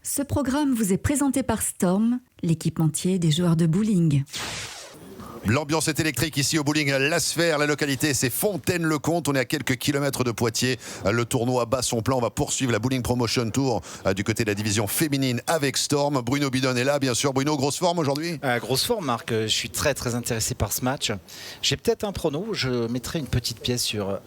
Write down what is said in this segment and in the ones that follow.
Ce programme vous est présenté par Storm, l'équipementier des joueurs de bowling. L'ambiance est électrique ici au bowling La Sphère. La localité, c'est Fontaine-le-Comte. On est à quelques kilomètres de Poitiers. Le tournoi bat son plein. On va poursuivre la Bowling Promotion Tour du côté de la division féminine avec Storm. Bruno Bidon est là, bien sûr. Bruno, grosse forme aujourd'hui? Grosse forme, Marc. Je suis très intéressé par ce match. J'ai peut-être un prono. Je mettrai une petite pièce sur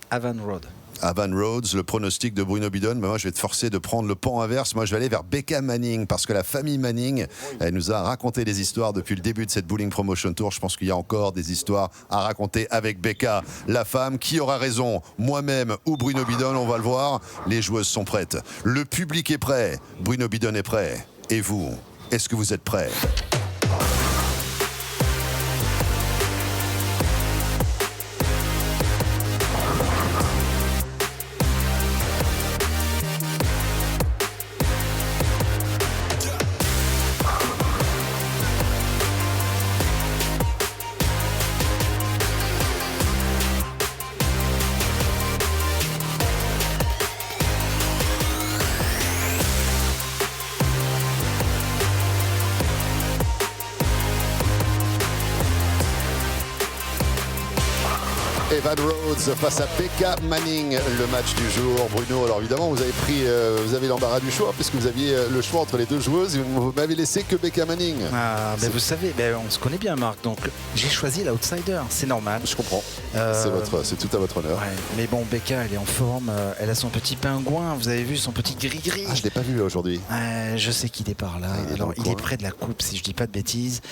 Avan Road. Avan Rhodes, le pronostic de Bruno Bidon. Mais moi, je vais te forcer de prendre le pan inverse. Moi, je vais aller vers Becca Manning parce que la famille Manning, elle nous a raconté des histoires depuis le début de cette Bowling Promotion Tour. Je pense qu'il y a encore des histoires à raconter avec Becca, la femme. Qui aura raison, moi-même ou Bruno Bidon? On va le voir. Les joueuses sont prêtes. Le public est prêt. Bruno Bidon est prêt. Et vous, est-ce que vous êtes prêts? Evan Rhodes face à Becca Manning, le match du jour. Bruno, alors évidemment, vous avez l'embarras du choix puisque vous aviez le choix entre les deux joueuses et vous m'avez laissé que Becca Manning. Mais vous savez, on se connaît bien, Marc, donc j'ai choisi l'outsider, c'est normal. Je comprends, c'est tout à votre honneur. Ouais, mais bon, Becca, elle est en forme, elle a son petit pingouin, vous avez vu son petit gris-gris. Je ne l'ai pas vu aujourd'hui. Je sais qu'il est par là, il est près de la coupe, si je dis pas de bêtises.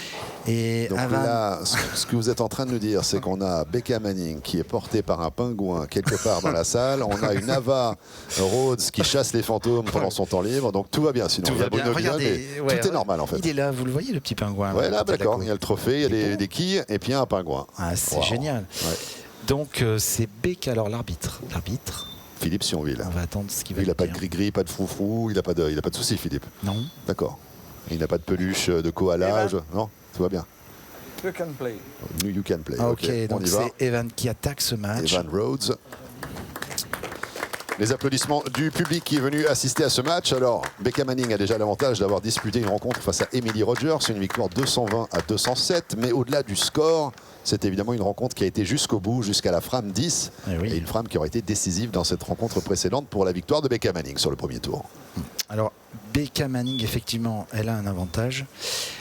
Et donc là, ce que vous êtes en train de nous dire, c'est qu'on a Becca Manning qui est portée par un pingouin quelque part dans la salle. On a une Ava Rhodes qui chasse les fantômes pendant son temps libre. Donc tout va bien. Sinon, tout va bien. Regardez, tout est normal en fait. Il est là, vous le voyez, le petit pingouin. Ouais, là, d'accord. Il y a le trophée, il y a des quilles et puis il y a un pingouin. C'est génial. Ouais. Donc c'est Becca, alors l'arbitre. Philippe Sionville. On va attendre ce qu'il va dire. Il n'a pas de gris-gris, pas de froufrou, il n'a pas de soucis, Philippe. Non. D'accord. Il n'a pas de peluche de koala. Non, tout va bien. You can play. You can play. Ok, donc c'est Evan qui attaque ce match. Evan Rhodes. Les applaudissements du public qui est venu assister à ce match. Alors, Becca Manning a déjà l'avantage d'avoir disputé une rencontre face à Emily Rogers, une victoire 220 à 207. Mais au-delà du score, c'est évidemment une rencontre qui a été jusqu'au bout, jusqu'à la frame 10. Et une frame qui aurait été décisive dans cette rencontre précédente pour la victoire de Becca Manning sur le premier tour. Alors, Becca Manning, effectivement, elle a un avantage.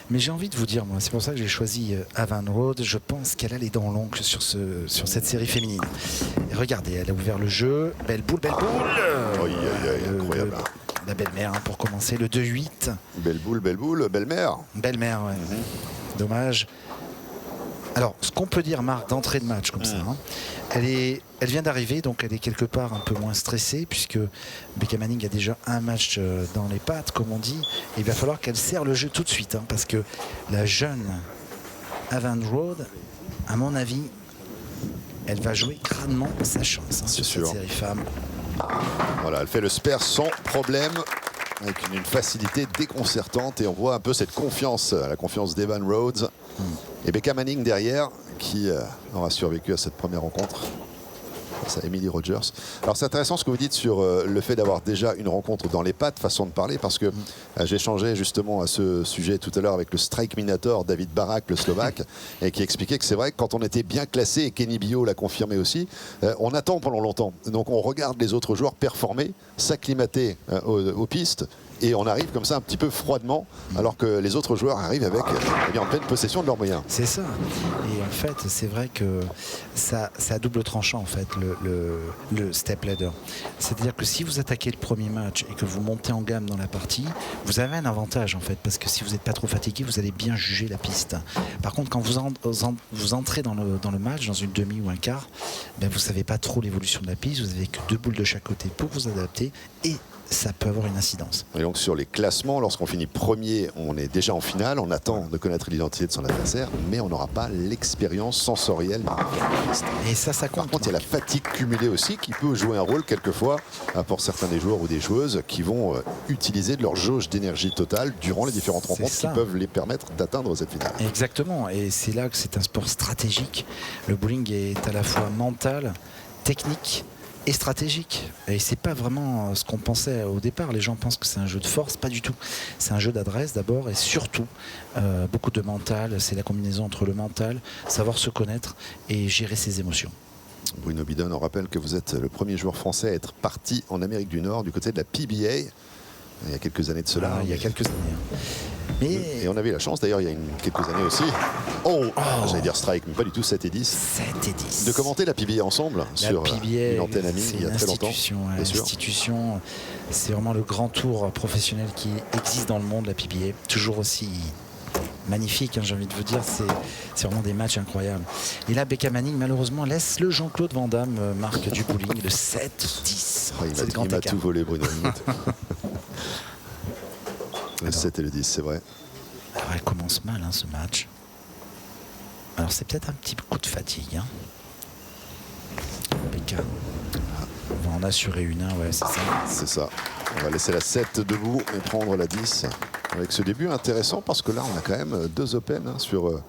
Mais j'ai envie de vous dire, moi, c'est pour ça que j'ai choisi Avan Rhodes. Je pense qu'elle a les dents longues sur cette série féminine. Et regardez, elle a ouvert le jeu. Belle boule. Incroyable. La belle-mère, pour commencer, le 2-8. Belle boule, belle-mère. Belle-mère, ouais. Dommage. Alors, ce qu'on peut dire, Marc, d'entrée de match comme ça, elle vient d'arriver, donc elle est quelque part un peu moins stressée, puisque Becca Manning a déjà un match dans les pattes, comme on dit. Et il va falloir qu'elle serre le jeu tout de suite, parce que la jeune Avan Rhodes, à mon avis, elle va jouer crânement sa chance sur cette série femme. Voilà, elle fait le spare sans problème, avec une facilité déconcertante, et on voit un peu cette confiance, la confiance d'Evan Rhodes. Et Becca Manning derrière, qui aura survécu à cette première rencontre face à Emily Rogers. Alors c'est intéressant ce que vous dites sur le fait d'avoir déjà une rencontre dans les pattes, façon de parler, parce que j'ai échangé justement à ce sujet tout à l'heure avec le strike minator David Barak, le Slovaque, et qui expliquait que c'est vrai que quand on était bien classé, et Kenny Bio l'a confirmé aussi, on attend pendant longtemps. Donc on regarde les autres joueurs performer, s'acclimater aux pistes, et on arrive comme ça un petit peu froidement, alors que les autres joueurs arrivent avec en pleine possession de leurs moyens. C'est ça. Et en fait, c'est vrai que ça a double tranchant, en fait, le step ladder. C'est-à-dire que si vous attaquez le premier match et que vous montez en gamme dans la partie, vous avez un avantage, en fait, parce que si vous n'êtes pas trop fatigué, vous allez bien juger la piste. Par contre, quand vous entrez dans le match, dans une demi ou un quart, vous ne savez pas trop l'évolution de la piste, vous n'avez que 2 boules de chaque côté pour vous adapter, et ça peut avoir une incidence. Et donc sur les classements, lorsqu'on finit premier, on est déjà en finale, on attend de connaître l'identité de son adversaire, mais on n'aura pas l'expérience sensorielle. Et ça compte. Par contre, il y a la fatigue cumulée aussi qui peut jouer un rôle quelquefois pour certains des joueurs ou des joueuses qui vont utiliser de leur jauge d'énergie totale durant les différentes rencontres qui peuvent les permettre d'atteindre cette finale. Exactement, et c'est là que c'est un sport stratégique. Le bowling est à la fois mental, technique et stratégique. Et c'est pas vraiment ce qu'on pensait au départ. Les gens pensent que c'est un jeu de force, pas du tout. C'est un jeu d'adresse d'abord et surtout beaucoup de mental. C'est la combinaison entre le mental, savoir se connaître et gérer ses émotions. Bruno Bidon, on rappelle que vous êtes le premier joueur français à être parti en Amérique du Nord du côté de la PBA. Il y a quelques années de cela. Il y a quelques années. Et on avait la chance d'ailleurs il y a quelques années aussi. J'allais dire strike, mais pas du tout, 7 et 10. 7 et 10. De commenter la PBA ensemble sur une antenne amie il y a très longtemps. L'institution, c'est vraiment le grand tour professionnel qui existe dans le monde, la PBA. Toujours aussi magnifique, j'ai envie de vous dire, c'est vraiment des matchs incroyables. Et là, Becca Manning, malheureusement, laisse le Jean-Claude Van Damme, marque du bowling, le 7-10. Il m'a tout volé, Bruno. Le 7 et le 10, c'est vrai. Alors, elle commence mal, ce match. Alors, c'est peut-être un petit coup de fatigue. Becca. On va en assurer une, ouais, c'est ça. C'est ça. On va laisser la 7 debout et prendre la 10. Avec ce début intéressant, parce que là, on a quand même 2 open sur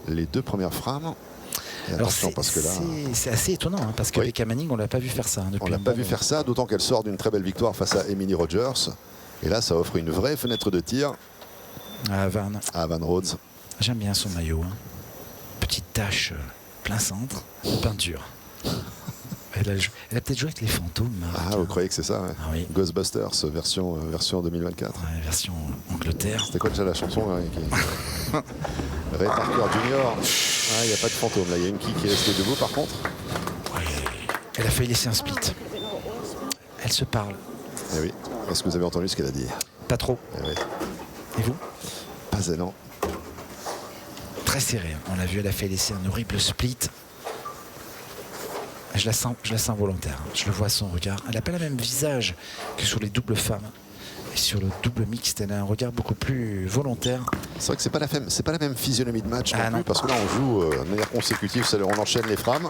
les 2 premières frames. Et attention, parce que là, c'est assez étonnant, parce que Becca Manning, on l'a pas vu faire ça. On l'a pas vu faire ça, d'autant qu'elle sort d'une très belle victoire face à Emily Rogers. Et là, ça offre une vraie fenêtre de tir à Van Rhodes. J'aime bien son maillot. Petite tache plein centre, peinture. Elle a peut-être joué avec les fantômes. Vous croyez que c'est ça, ouais. Oui. Ghostbusters, version 2024. Ouais, version Angleterre. C'était quoi déjà la chanson Ray Parker Jr. Il n'y a pas de fantôme là. Il y a une qui est restée debout par contre. Ouais. Elle a failli laisser un split. Elle se parle. Eh oui. Est-ce que vous avez entendu ce qu'elle a dit? Pas trop. Eh oui. Et vous? Pas non. Très serré. On l'a vu, elle a fait laisser un horrible split. Je la sens volontaire. Je le vois à son regard. Elle n'a pas le même visage que sur les doubles femmes. Et sur le double mixte, elle a un regard beaucoup plus volontaire. C'est vrai que c'est pas la même physionomie de match non plus, parce que là on joue de manière consécutive, on enchaîne les frames.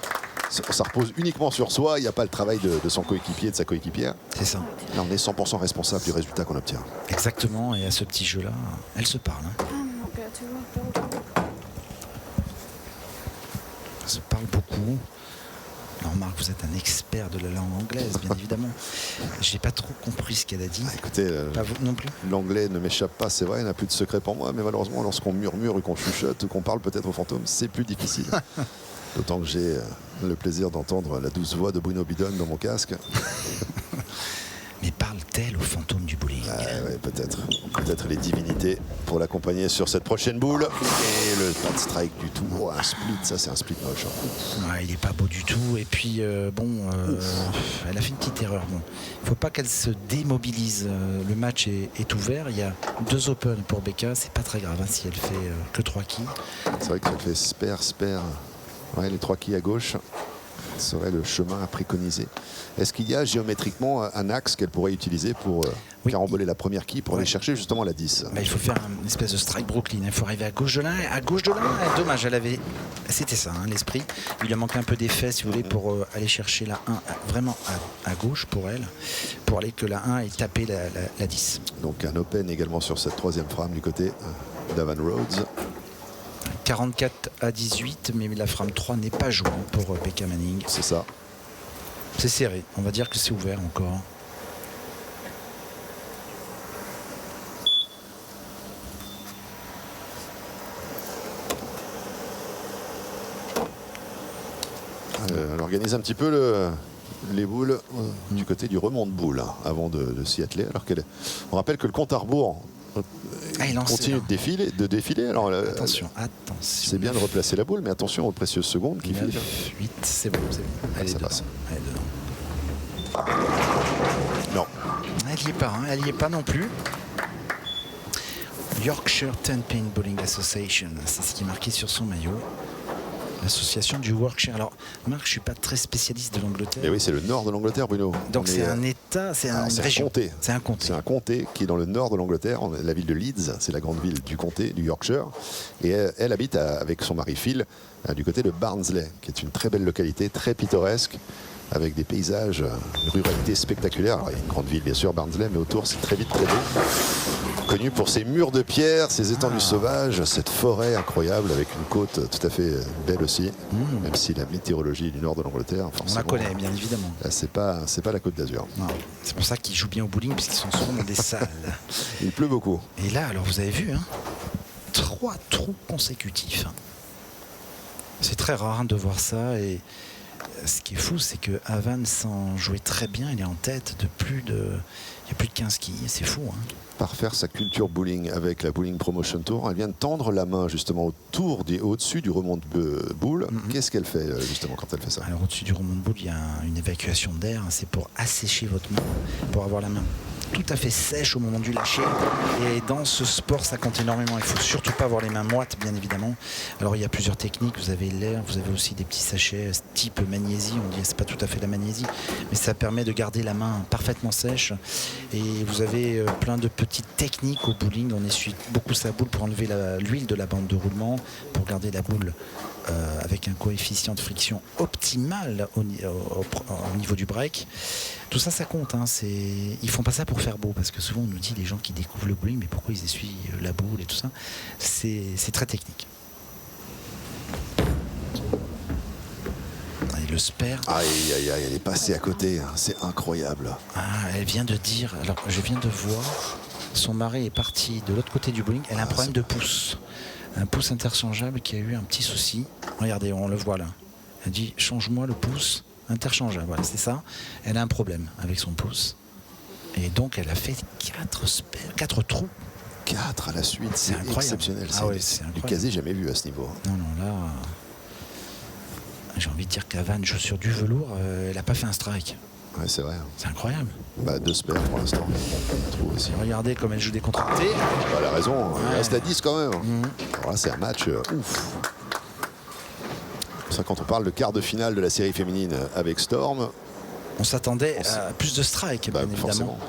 Ça repose uniquement sur soi, il n'y a pas le travail de son coéquipier, de sa coéquipière. C'est ça. Là on est 100% responsable du résultat qu'on obtient. Exactement, et à ce petit jeu-là, elle se parle. Elle se parle beaucoup. Alors Marc, vous êtes un expert de la langue anglaise, bien évidemment. Je n'ai pas trop compris ce qu'elle a dit. Écoutez, pas vous non plus. L'anglais ne m'échappe pas, c'est vrai, il n'y a plus de secret pour moi, mais malheureusement, lorsqu'on murmure ou qu'on chuchote ou qu'on parle peut-être aux fantômes, c'est plus difficile. D'autant que j'ai le plaisir d'entendre la douce voix de Bruno Bidon dans mon casque. Mais parle-t-elle aux fantômes du bowling? Ouais, peut-être. Peut-être les divinités pour l'accompagner sur cette prochaine boule. Et le pas de strike du tout. Un split, ça c'est un split moche. Ouais, il n'est pas beau du tout. Et puis, elle a fait une petite erreur. Bon, il ne faut pas qu'elle se démobilise. Le match est ouvert. Il y a 2 open pour Becca. C'est pas très grave si elle fait que 3 quilles. C'est vrai que ça fait spare. Ouais, les 3 quilles à gauche serait le chemin à préconiser. Est-ce qu'il y a géométriquement un axe qu'elle pourrait utiliser pour caramboler la première quille pour aller chercher justement la 10? Il faut faire une espèce de strike Brooklyn. Il faut arriver à gauche de l'un. Dommage, elle avait. C'était ça, l'esprit. Il lui a manqué un peu d'effet, si vous voulez, pour aller chercher la 1 vraiment à gauche pour elle, pour aller que la 1 et taper la 10. Donc un open également sur cette 3e frame du côté d'Avan Rhodes. 44 à 18, mais la frame 3 n'est pas jouée pour Becca Manning. C'est ça. C'est serré, on va dire que c'est ouvert encore. Elle organise un petit peu les boules du côté du remont de boule avant de s'y atteler. Alors on rappelle que le compte à rebours continue de défiler. Alors, attention. C'est bien de replacer la boule, mais attention aux précieuses secondes qui filent. 8, c'est bon. Elle est dedans. Non. Elle n'y est pas non plus. Yorkshire 10 Pin Bowling Association, c'est ce qui est marqué sur son maillot. L'association du Yorkshire. Alors, Marc, je ne suis pas très spécialiste de l'Angleterre. Et oui, c'est le nord de l'Angleterre, Bruno. Donc c'est un État, c'est une région. Comté. C'est un comté. C'est un comté qui est dans le nord de l'Angleterre, la ville de Leeds, c'est la grande ville du comté, du Yorkshire. Et elle habite avec son mari Phil du côté de Barnsley, qui est une très belle localité, très pittoresque, avec des paysages, une ruralité spectaculaire. Alors, il y a une grande ville, bien sûr, Barnsley, mais autour, c'est très vite très beau. connu pour ses murs de pierre, ses étendues sauvages, cette forêt incroyable avec une côte tout à fait belle aussi, même si la météorologie du nord de l'Angleterre, on la connaît bien évidemment. C'est pas la Côte d'Azur. C'est pour ça qu'ils jouent bien au bowling, puisqu'ils sont souvent dans des salles. Il pleut beaucoup. Et là, alors vous avez vu, 3 trous consécutifs. C'est très rare de voir ça. Et ce qui est fou, c'est que Havan s'en jouait très bien. Il est en tête de il y a plus de 15 quilles. C'est fou. Par faire sa culture bowling avec la Bowling Promotion Tour, elle vient de tendre la main justement au-dessus du remont de boule. Qu'est-ce qu'elle fait justement quand elle fait ça? Alors au-dessus du remont de boule, il y a une évacuation d'air. C'est pour assécher votre main, pour avoir la main tout à fait sèche au moment du lâcher. Et dans ce sport, ça compte énormément. Il ne faut surtout pas avoir les mains moites, bien évidemment. Alors il y a plusieurs techniques. Vous avez l'air, vous avez aussi des petits sachets type magnésie. On dit c'est pas tout à fait la magnésie, mais ça permet de garder la main parfaitement sèche. Et vous avez plein de petites techniques au bowling. On essuie beaucoup sa boule pour enlever l'huile de la bande de roulement, pour garder la boule avec un coefficient de friction optimal au niveau du break. Tout ça, ça compte. Ils font pas ça pour faire beau, parce que souvent on nous dit, les gens qui découvrent le bowling, mais pourquoi ils essuient la boule et tout ça. C'est très technique. Et le spare. Aïe, aïe, aïe, elle est passée à côté. C'est incroyable. Elle vient de dire. Alors, je viens de voir. Son mari est parti de l'autre côté du bowling. Elle a un problème de pouce. Un pouce interchangeable qui a eu un petit souci. Regardez, on le voit là. Elle dit change-moi le pouce interchangeable. Voilà, c'est ça. Elle a un problème avec son pouce. Et donc elle a fait 4 trous. 4 à la suite, c'est exceptionnel. C'est du quasi jamais vu à ce niveau. Non, là, j'ai envie de dire qu'Havan joue sur du velours. Elle n'a pas fait un strike. Ouais, c'est vrai. C'est incroyable. 2 spares pour l'instant. Regardez comme elle joue décontractée. Elle a raison. Elle reste à 10 quand même. Alors là, c'est un match ouf. C'est ça, quand on parle de quart de finale de la série féminine avec Storm, on s'attendait à plus de strikes, bien évidemment. Forcément.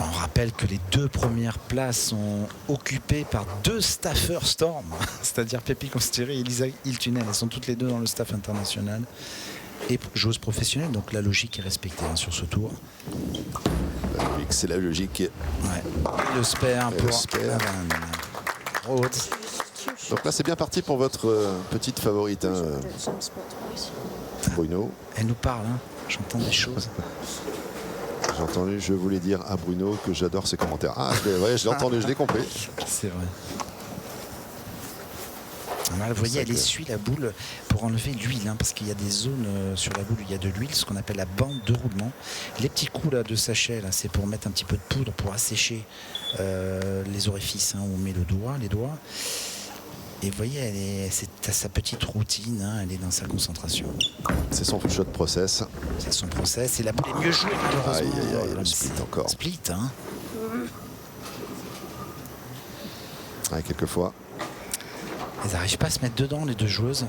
On rappelle que les 2 premières places sont occupées par 2 staffeurs Storm, c'est-à-dire Pépi Consteri et Elisa Hiltunen. Elles sont toutes les 2 dans le staff international et joueuses professionnelles, donc la logique est respectée sur ce tour. C'est la logique. Ouais. Le spare pour Havan Rhodes. Donc là, c'est bien parti pour votre petite favorite, Bruno. Elle nous parle, j'entends des choses. J'ai entendu, je voulais dire à Bruno que j'adore ses commentaires. Je l'ai entendu, je l'ai compris. C'est vrai. Là, vous voyez, elle essuie la boule pour enlever l'huile, parce qu'il y a des zones sur la boule où il y a de l'huile, ce qu'on appelle la bande de roulement. Les petits coups là, de sachet, là, c'est pour mettre un petit peu de poudre pour assécher les orifices où on met les doigts. Et vous voyez, c'est sa petite routine, elle est dans sa concentration. C'est son shot process. C'est son process, et la boule est mieux jouée, malheureusement. Aïe, le split encore. Split, quelquefois. Elles n'arrivent pas à se mettre dedans, les 2 joueuses.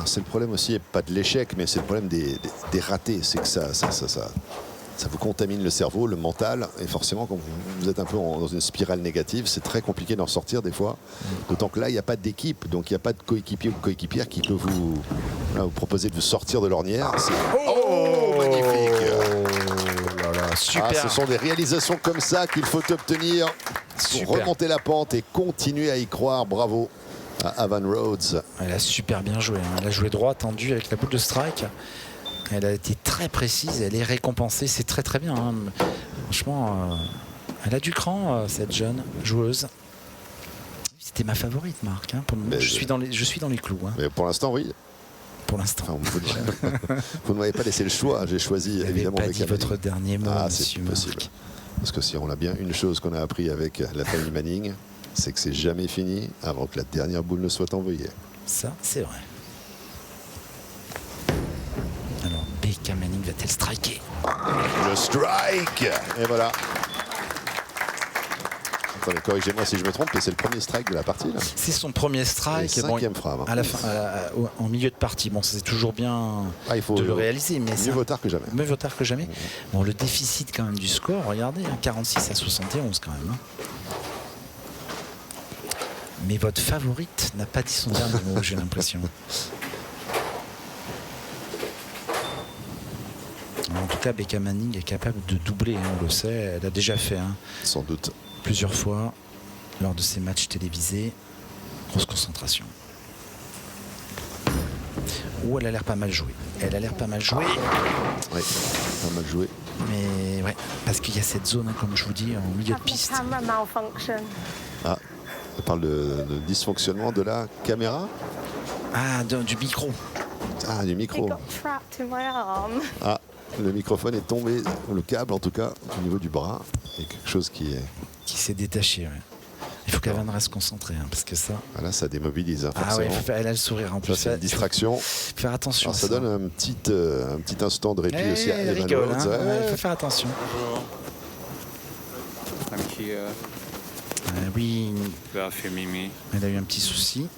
C'est le problème aussi, pas de l'échec, mais c'est le problème des ratés. C'est que ça vous contamine le cerveau, le mental. Et forcément, quand vous êtes un peu dans une spirale négative, c'est très compliqué d'en sortir des fois. D'autant que là, il n'y a pas d'équipe. Donc, il n'y a pas de coéquipier ou coéquipière qui peut vous proposer de vous sortir de l'ornière. Magnifique. Super. Ce sont des réalisations comme ça qu'il faut obtenir pour remonter la pente et continuer à y croire. Bravo à Havan Rhodes. Elle a super bien joué. Elle a joué droit, tendu avec la boule de strike. Elle a été très précise. Elle est récompensée. C'est très très bien. Franchement, elle a du cran, cette jeune joueuse. C'était ma favorite, Marc. Pour le moment, je suis dans les clous. Mais pour l'instant, oui. Pour l'instant. Vous ne m'avez pas laissé le choix. J'ai choisi évidemment. Vous n'avez pas dit votre dernier mot, monsieur possible. Marc. Parce que si on a bien une chose qu'on a appris avec la famille Manning, c'est que c'est jamais fini avant que la dernière boule ne soit envoyée. Ça, c'est vrai. Alors, Becca Manning va-t-elle striker? Le strike! Et voilà. Attendez, corrigez-moi si je me trompe, mais c'est le premier strike de la partie, là. C'est son premier strike. 5e frappe. À la fin, en milieu de partie. Bon, c'est toujours bien il faut de le réaliser. Mais mieux vaut tard que jamais. Mieux vaut tard que jamais. Bon, le déficit quand même du score, regardez, 46 à 71 quand même. Mais votre favorite n'a pas dit son dernier mot, j'ai l'impression. En tout cas, Becca Manning est capable de doubler, on le sait. Elle a déjà fait Sans doute. plusieurs fois lors de ses matchs télévisés. Grosse concentration. Ou elle a l'air pas mal jouée. Elle a l'air pas mal jouée. Oui, pas mal joué. Mais ouais, parce qu'il y a cette zone, comme je vous dis, en milieu de piste. Ah, on parle de dysfonctionnement de la caméra. Ah, du micro. Ah, du micro. Ah, le microphone est tombé, le câble en tout cas, au niveau du bras. Il y a quelque chose qui s'est détaché. Ouais. Il faut qu'Evan reste concentrée, parce que ça. Ah là, ça démobilise. Forcément. Ah ouais, elle a le sourire en plus. C'est une distraction. Faire attention. Alors, ça donne un petit instant de répit aussi à Evan rigole, Rhodes. Il faut faire attention. Oui. Elle a eu un petit souci.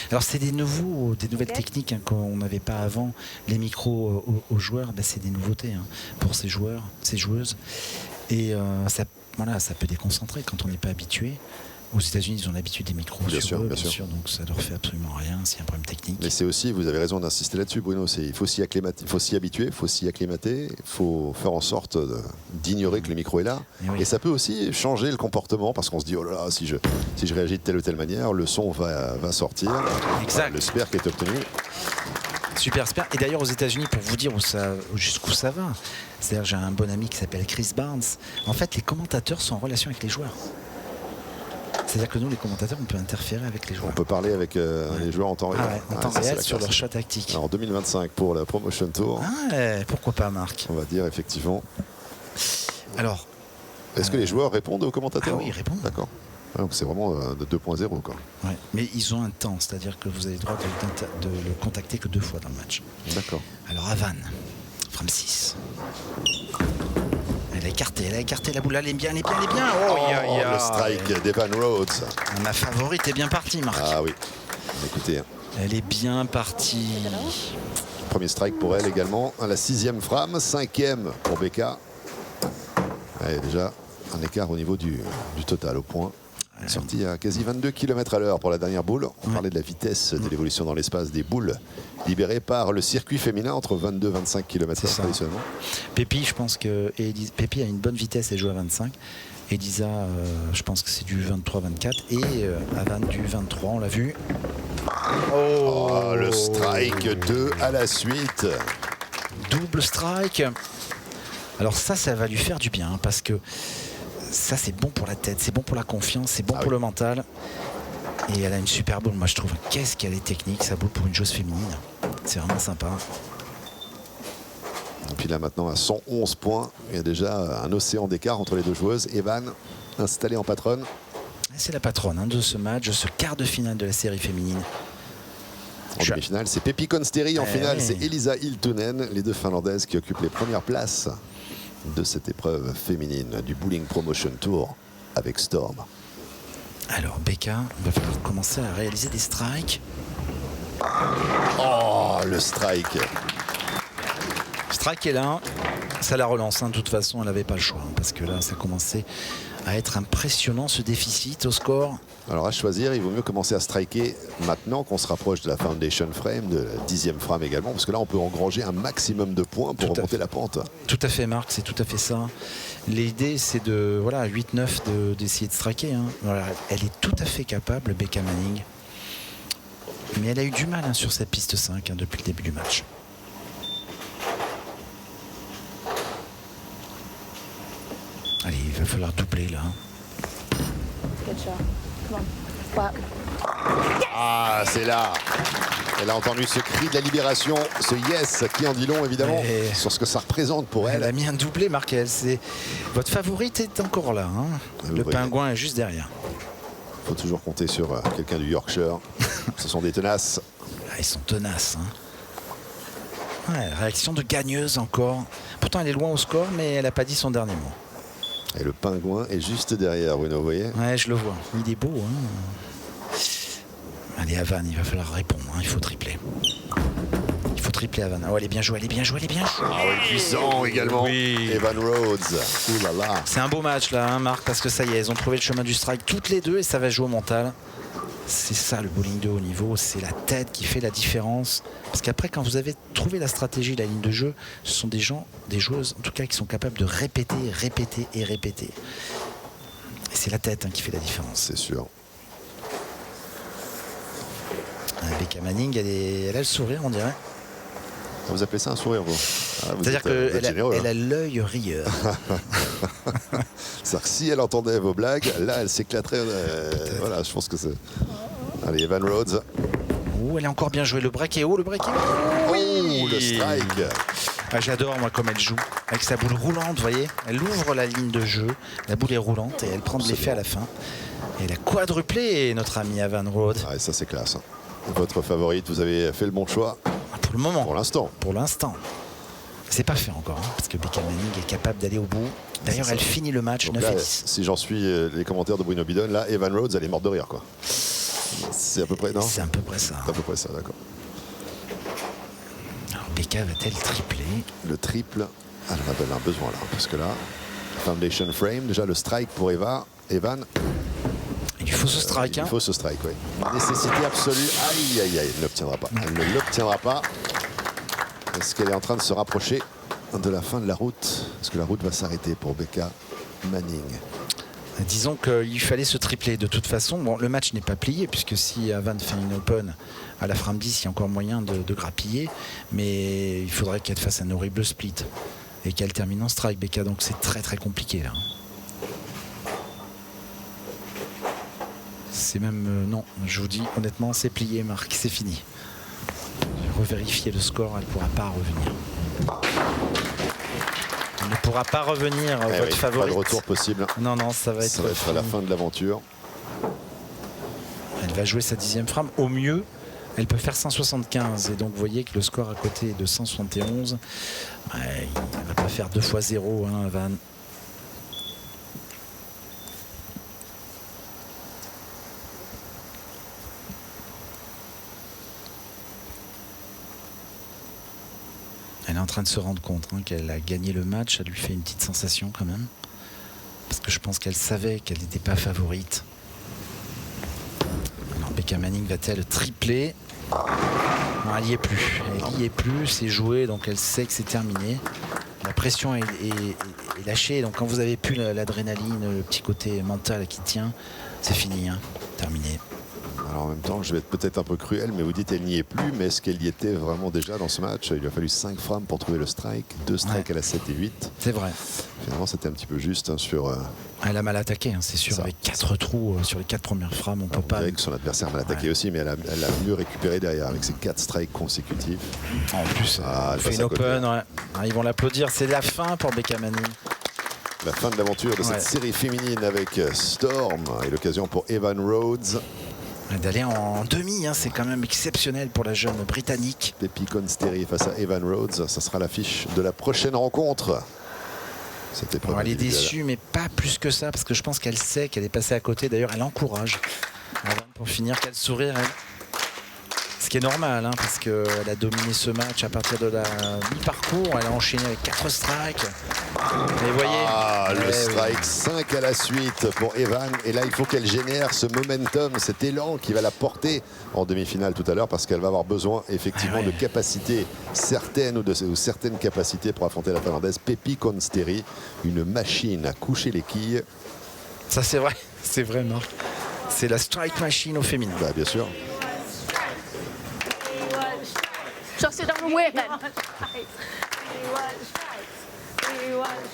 Alors c'est des nouvelles techniques qu'on n'avait pas avant. Les micros aux joueurs, c'est des nouveautés pour ces joueurs, ces joueuses. Et ça peut déconcentrer quand on n'est pas habitué. Aux États-Unis, ils ont l'habitude des micros bien sûr, donc ça leur fait absolument rien s'il y a un problème technique. Mais c'est aussi, vous avez raison d'insister là-dessus, Bruno, il faut s'y acclimater, il faut s'y habituer, il faut s'y acclimater, il faut faire en sorte d'ignorer que le micro est là. Et ça peut aussi changer le comportement parce qu'on se dit, oh là là, si je réagis de telle ou telle manière, le son va sortir. Exact. Le spare qui est obtenu. Super spare. Et d'ailleurs aux États-Unis, pour vous dire jusqu'où ça va, c'est-à-dire j'ai un bon ami qui s'appelle Chris Barnes. En fait, les commentateurs sont en relation avec les joueurs. C'est-à-dire que nous, les commentateurs, on peut interférer avec les joueurs. On peut parler avec les joueurs en temps réel. En temps réel sur leur choix tactique. Alors, en 2025 pour la Promotion Tour. Pourquoi pas, Marc? On va dire effectivement. Alors, est-ce que les joueurs répondent aux commentateurs? Oui, ils répondent. D'accord. Donc c'est vraiment de 2.0 quoi. Ouais. Mais ils ont un temps, c'est-à-dire que vous avez le droit de le contacter que 2 fois dans le match. D'accord. Alors Avan, frame 6. Elle a écarté la boule, elle est bien. Le strike d'Evan Rhodes. Ma favorite est bien partie, Marc. Ah oui, écoutez. Elle est bien partie. Premier strike pour elle également. La 6e frame, 5e pour Becca. Elle est déjà un écart au niveau du total au point. Sortie à quasi 22 km/h pour la dernière boule. On parlait de la vitesse de l'évolution dans l'espace des boules libérées par le circuit féminin entre 22 et 25 km/h traditionnellement. Pépi, je pense que Pépi a une bonne vitesse et joue à 25. Elisa, je pense que c'est du 23-24. Et Avan du 23, on l'a vu. Le strike 2 à la suite. Double strike. Alors ça va lui faire du bien parce que ça c'est bon pour la tête, c'est bon pour la confiance, c'est bon pour le mental. Et elle a une super boule, moi je trouve. Qu'est-ce qu'elle est technique, sa boule pour une joueuse féminine. C'est vraiment sympa. Et puis là maintenant à 111 points, il y a déjà un océan d'écart entre les deux joueuses. Evan installée en patronne. C'est la patronne de ce match, de ce quart de finale de la série féminine. En demi-finale, c'est Pepi Konsteri. En finale, c'est Elisa Hiltunen, les deux Finlandaises qui occupent les premières places de cette épreuve féminine du Bowling Promotion Tour avec Storm. Alors Becca, il va falloir commencer à réaliser des strikes. Le strike. Strike est là, ça la relance. De toute façon, elle n'avait pas le choix parce que là, ça commençait à être impressionnant ce déficit au score. Alors à choisir, il vaut mieux commencer à striker maintenant qu'on se rapproche de la Foundation Frame, de la 10e frame également, parce que là on peut engranger un maximum de points pour remonter la pente. Tout à fait, Marc, c'est tout à fait ça. L'idée c'est de 8-9 d'essayer de striker. Voilà, elle est tout à fait capable, Becca Manning. Mais elle a eu du mal sur cette piste 5 depuis le début du match. Allez, il va falloir doubler là. C'est là. Elle a entendu ce cri de la libération, ce yes qui en dit long évidemment sur ce que ça représente pour elle. Elle a mis un doublé, Marc. Votre favorite est encore là. Le pingouin est juste derrière. Il faut toujours compter sur quelqu'un du Yorkshire. Ce sont des tenaces. Ils sont tenaces. Réaction de gagneuse encore. Pourtant elle est loin au score, mais elle n'a pas dit son dernier mot. Et le pingouin est juste derrière, Bruno, vous voyez? Ouais, je le vois. Il est beau. Allez, Avan, il va falloir répondre. Il faut tripler. Il faut tripler Avan. Elle est bien jouée, Puissant également. Evan Rhodes. Ouh là là. C'est un beau match là, Marc, parce que ça y est, ils ont trouvé le chemin du strike toutes les deux et ça va jouer au mental. C'est ça le bowling de haut niveau, c'est la tête qui fait la différence. Parce qu'après, quand vous avez trouvé la stratégie, la ligne de jeu, ce sont des joueuses en tout cas qui sont capables de répéter, répéter et répéter. Et c'est la tête qui fait la différence. C'est sûr. Becca Manning, elle a le sourire, on dirait. Vous appelez ça un sourire, vous? C'est-à-dire qu'elle a l'œil rieur. C'est-à-dire que si elle entendait vos blagues, là, elle s'éclaterait. Voilà, je pense que c'est... Allez, Evan Rhodes. Oh, elle a encore bien joué le break et haut, le break et haut. Oui, le strike. Ah, j'adore, moi, comme elle joue. Avec sa boule roulante, vous voyez. Elle ouvre la ligne de jeu. La boule est roulante et elle prend de l'effet à la fin. Et elle a quadruplé, notre ami Evan Rhodes. Ah, ça, c'est classe. Votre favorite, vous avez fait le bon choix. Pour le moment. Pour l'instant. Pour l'instant. C'est pas fait encore, parce que Becca Manning est capable d'aller au bout. D'ailleurs, elle finit le match 9 à 10. Si j'en suis les commentaires de Bruno Bidon, là, Evan Rhodes, elle est morte de rire, quoi. C'est à peu près, non? C'est à peu près ça. C'est à peu près ça, d'accord. Alors, Becca va-t-elle tripler? Le triple, elle a besoin là, parce que là, foundation frame, déjà le strike pour Evan. Il faut ce strike. Il faut ce strike, oui. Nécessité absolue. Aïe, aïe, aïe, elle ne l'obtiendra pas. Elle ne l'obtiendra pas. Est-ce qu'elle est en train de se rapprocher de la fin de la route? Est-ce que la route va s'arrêter pour Becca Manning? Disons qu'il fallait se tripler de toute façon. Bon, le match n'est pas plié, puisque si Evan fait une open à la frame 10, il y a encore moyen de grappiller. Mais il faudrait qu'elle fasse un horrible split et qu'elle termine en strike, Becca. Donc c'est très très compliqué là. C'est même... non, je vous dis honnêtement, c'est plié, Marc, c'est fini. Je vais revérifier le score, elle ne pourra pas revenir. Elle ne pourra pas revenir, votre favorite. Pas de retour possible. Non, non, ça va être à la fin de l'aventure. Elle va jouer sa 10e frame. Au mieux, elle peut faire 175. Et donc, vous voyez que le score à côté est de 171. Elle ne va pas faire 2 fois 0, hein, Van. Elle est en train de se rendre compte qu'elle a gagné le match. Ça lui fait une petite sensation quand même. Parce que je pense qu'elle savait qu'elle n'était pas favorite. Alors Becca Manning va-t-elle tripler? Non, elle n'y est plus. Elle n'y est plus. C'est joué, donc elle sait que c'est terminé. La pression est lâchée. Donc quand vous avez plus l'adrénaline, le petit côté mental qui tient, c'est fini, terminé. Alors en même temps, je vais être peut-être un peu cruel, mais vous dites elle n'y est plus, mais est-ce qu'elle y était vraiment déjà dans ce match? Il lui a fallu 5 frames pour trouver le strike, 2 strikes à la 7 et 8. C'est vrai. Finalement, c'était un petit peu juste sur... Elle a mal attaqué, c'est sûr, avec 4 trous sur les 4 premières frames, on peut pas... Avec son adversaire a mal attaqué aussi, mais elle a mieux récupéré derrière avec ses 4 strikes consécutifs. En plus, elle fait une open, ils vont l'applaudir, c'est la fin pour Becca Manning. La fin de l'aventure de cette série féminine avec Storm et l'occasion pour Evan Rhodes d'aller en demi, c'est quand même exceptionnel pour la jeune britannique. Pepi Consteri face à Evan Rhodes, ça sera l'affiche de la prochaine rencontre. Elle est déçue, mais pas plus que ça, parce que je pense qu'elle sait qu'elle est passée à côté. D'ailleurs, elle encourage. Pour finir, quel sourire, elle. Ce qui est normal, parce qu'elle a dominé ce match à partir de la mi-parcours. Elle a enchaîné avec 4 strikes. Et voyez, le strike 5 à la suite pour Evan. Et là, il faut qu'elle génère ce momentum, cet élan qui va la porter en demi-finale tout à l'heure, parce qu'elle va avoir besoin effectivement de capacités certaines ou certaines capacités pour affronter la Finlandaise Pepi Consteri, une machine à coucher les quilles. Ça, c'est vrai, Marc. C'est la strike machine au féminin. Bah, bien sûr.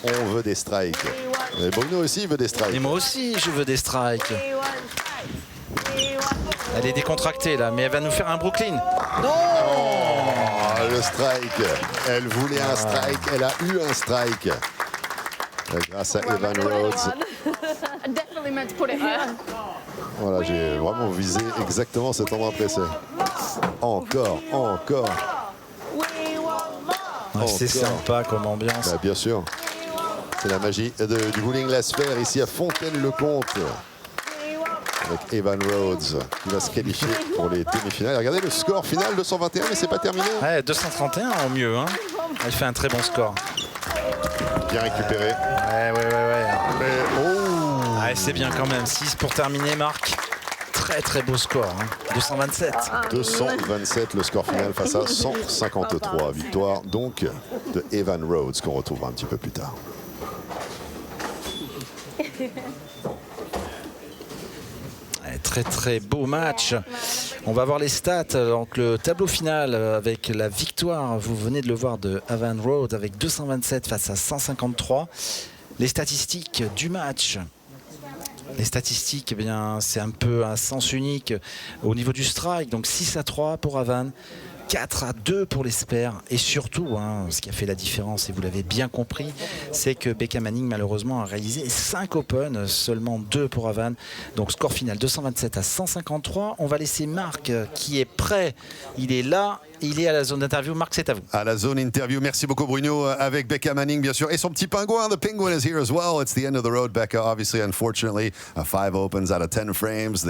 On veut des strikes. Et Bruno aussi veut des strikes. Et moi aussi, je veux des strikes. Elle est décontractée là, mais elle va nous faire un Brooklyn. Non, le strike. Elle voulait un strike. Elle a eu un strike. Grâce à Evan Rhodes. Voilà, j'ai vraiment visé exactement cet endroit précis. Encore. C'est sympa comme ambiance. Bah, bien sûr. C'est la magie du bowling La Sphère ici à Fontaine-le-Comte. Avec Evan Rhodes qui va se qualifier pour les demi-finales. Regardez le score final, 221, mais c'est pas terminé. Ouais, 231 au mieux. Elle fait un très bon score. Bien récupéré. Ouais. C'est bien quand même. 6 pour terminer, Marc. très très beau score, 227. 227 le score final face à 153. Victoire donc de Evan Rhodes qu'on retrouvera un petit peu plus tard. Très très beau match. On va voir les stats. Donc le tableau final avec la victoire, vous venez de le voir, de Evan Rhodes avec 227 face à 153. Les statistiques du match. Les statistiques, eh bien, c'est un peu un sens unique au niveau du strike. Donc 6-3 pour Evan, 4-2 pour les spares. Et surtout, ce qui a fait la différence, et vous l'avez bien compris, c'est que Becca Manning malheureusement a réalisé 5 open, seulement 2 pour Evan. Donc score final 227 à 153. On va laisser Marc qui est prêt. Il est là. Il est à la zone d'interview. Marc, c'est à vous. À la zone interview. Merci beaucoup, Bruno. Avec Becca Manning, bien sûr. Et son petit pingouin. The penguin is here as well. It's the end of the road, Becca. Obviously, unfortunately, 5 opens out of 10 frames.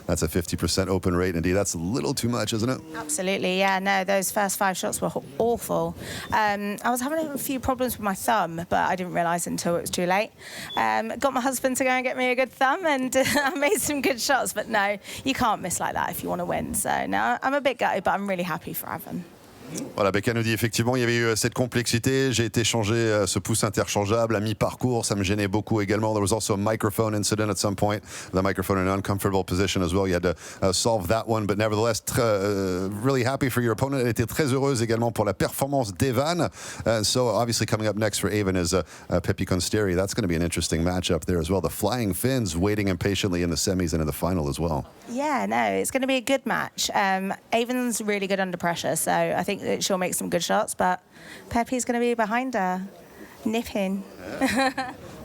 That's a 50% open rate. Indeed, that's a little too much, isn't it? Absolutely, yeah. No, those first 5 shots were awful. I was having a few problems with my thumb, but I didn't realise until it was too late. Got my husband to go and get me a good thumb, and I made some good shots. But no, you can't miss like that if you want to win. So no, I'm a bit gutted, but I'm really happy for Evan. Voilà, Becca nous dit effectivement il y avait eu cette complexité. J'ai été changé ce pouce interchangeable à mi-parcours, ça me gênait beaucoup également. There was also a microphone incident at some point. The microphone in an uncomfortable position as well. You had to solve that one, but nevertheless, really happy for your opponent. Elle était très heureuse également pour la performance d'Evan. So obviously coming up next for Evan is Pepi Consteri. That's going to be an interesting matchup there as well. The Flying Finns waiting impatiently in the semis and in the final as well. Yeah, no, it's going to be a good match. Evan's really good under pressure, so I think that she'll make some good shots, but Pepi's going to be behind her, nipping.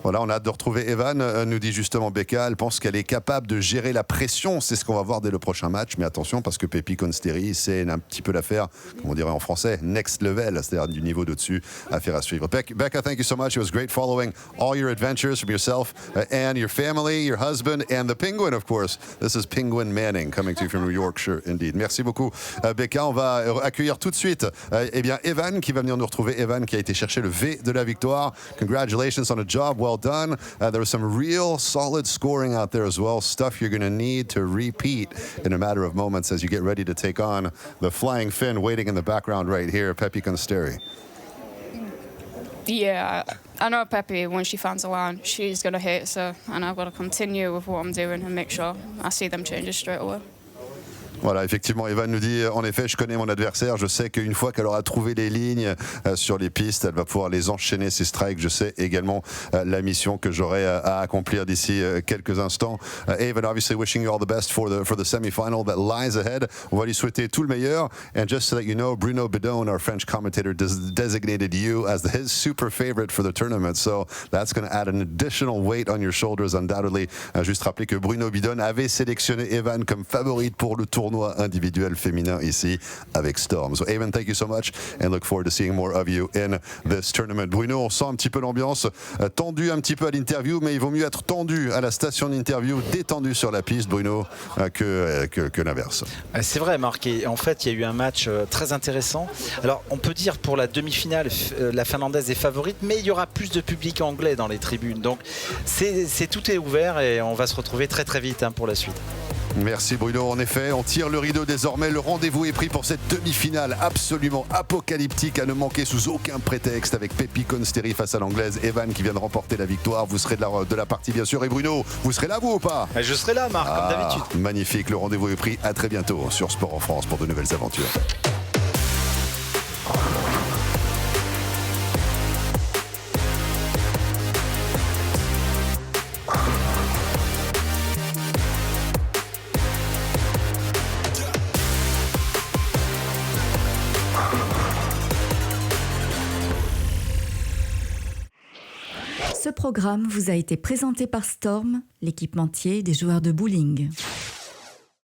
Voilà, on a hâte de retrouver Evan, nous dit justement Becca. Elle pense qu'elle est capable de gérer la pression. C'est ce qu'on va voir dès le prochain match. Mais attention, parce que Pepi Consteri, c'est un petit peu l'affaire, comme on dirait en français, next level, c'est-à-dire du niveau d'au-dessus, affaire à suivre. Becca, thank you so much. It was great following all your adventures from yourself and your family, your husband, and the penguin, of course. This is Penguin Manning, coming to you from Yorkshire, indeed. Merci beaucoup, Becca. On va accueillir tout de suite Evan, qui va venir nous retrouver. Evan, qui a été chercher le V de la victoire. Congratulations on a job well done. There was some real solid scoring out there as well. Stuff you're going to need to repeat in a matter of moments as you get ready to take on the Flying Finn waiting in the background right here, Pepi Consteri. Yeah, I know Pepi, when she finds a line, she's going to hit, so, and I've got to continue with what I'm doing and make sure I see them changes straight away. Voilà, effectivement, Evan nous dit, en effet, je connais mon adversaire, je sais qu'une fois qu'elle aura trouvé les lignes sur les pistes, elle va pouvoir les enchaîner, ces strikes. Je sais également la mission que j'aurai à accomplir d'ici quelques instants. Evan, obviously wishing you all the best for the semi-final that lies ahead. On va lui souhaiter tout le meilleur. And just so that you know, Bruno Bidon, our French commentator, designated you as his super favorite for the tournament. So that's going to add an additional weight on your shoulders, undoubtedly. Juste rappeler que Bruno Bidon avait sélectionné Evan comme favorite pour le tournoi individuel féminin ici avec Storm. So Evan, thank you so much and look forward to seeing more of you in this tournament. Bruno, on sent un petit peu l'ambiance tendue un petit peu à l'interview, mais il vaut mieux être tendu à la station d'interview, détendu sur la piste, Bruno, que l'inverse. C'est vrai, Marc, et en fait il y a eu un match très intéressant. Alors on peut dire pour la demi-finale, la finlandaise est favorite, mais il y aura plus de public anglais dans les tribunes, donc tout est ouvert et on va se retrouver très très vite pour la suite. Merci Bruno, en effet, on tire le rideau désormais, le rendez-vous est pris pour cette demi-finale absolument apocalyptique à ne manquer sous aucun prétexte avec Pepi Consteri face à l'anglaise, Evan qui vient de remporter la victoire. Vous serez de la partie bien sûr, et Bruno, vous serez là vous ou pas? Je serai là, Marc, comme d'habitude. Magnifique, le rendez-vous est pris, à très bientôt sur Sport en France pour de nouvelles aventures. Ce programme vous a été présenté par Storm, l'équipementier des joueurs de bowling.